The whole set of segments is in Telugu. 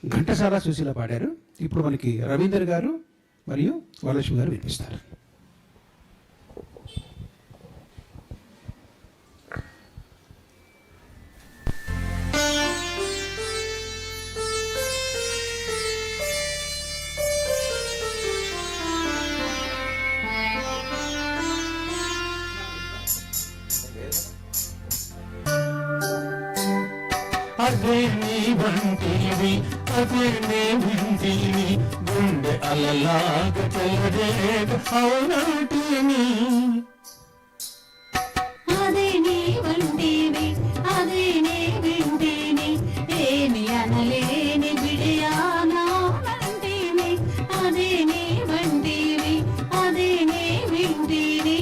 ఘంటసాల సుశీల పాడారు. ఇప్పుడు మనకి రవీందర్ గారు మరియు వరలక్ష్మి గారు వినిపిస్తారు. అదే నీ వంటివి అదే నే వింటిని గుండె అలలాగ చెలరేగ అవునంటిని. అదే నీ వంటివి అదే నే వింటిని ఏమి అనలేని బిడియానంటిని. అదే నీ వంటివి అదే నే వింటిని.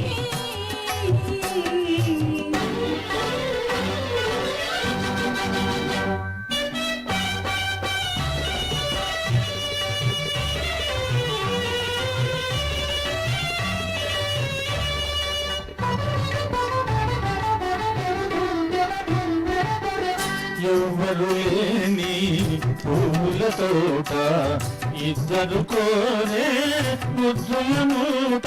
ఎవ్వరు లేని పూల తోట ఇద్దరు కోరే ముద్దుల మూట.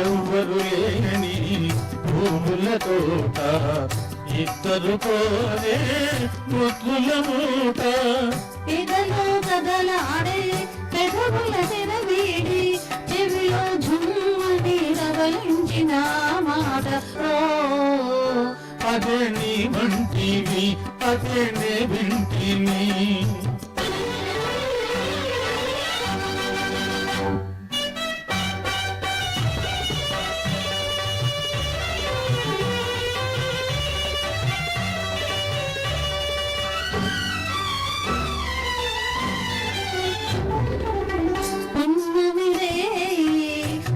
ఎవ్వరు లేని పూల తోట ఇద్దరు కోరే ముద్దుల మూట. ఎదలో కదలాడే పెదవుల తెరవీడి చెవిలో ఝుమ్మని రవలించిన మాట. అదే నీ వంటివి అదే నే వింటిని.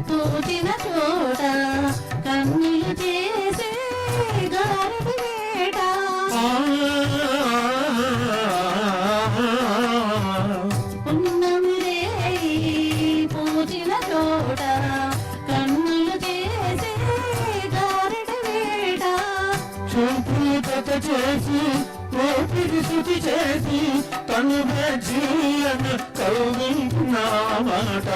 తోచిన చోట కన్నులు చేసే గారడి వేట. ఉన్నమిరే పూచిన చోట కన్నులు చేసే గారడి వేట. చూపు కథ చేసి కోపిడి శుచి చేసి తను జీవన కౌగుంటున్నా మాట.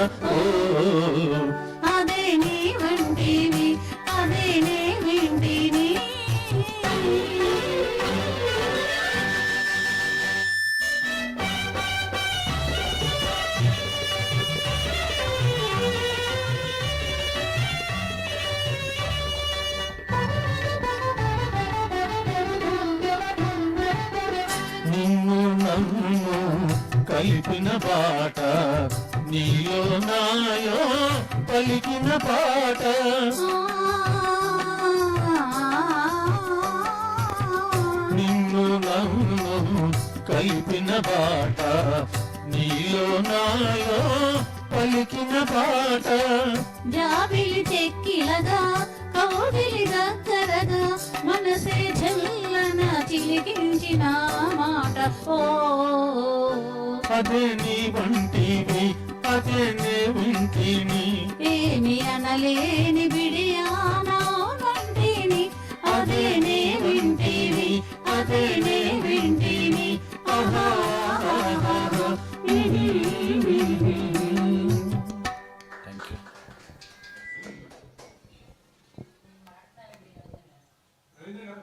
అదే నీ వంటివి అదే నే వింటిని. నిన్ను నన్ను కలిపిన పాట నీలో నాయో పలికిన పాట. నిన్ను నన్ను కలిపిన పాట నీలో నాయో పలికిన పాట. జాబిలి చెక్కిలగా కౌగిలి దగ్గరగా మనసే జల్లన చిలికించిన మాట. అదే నీ వంటివి అదే నే వింటిని. ఏమి అనలేని బిడి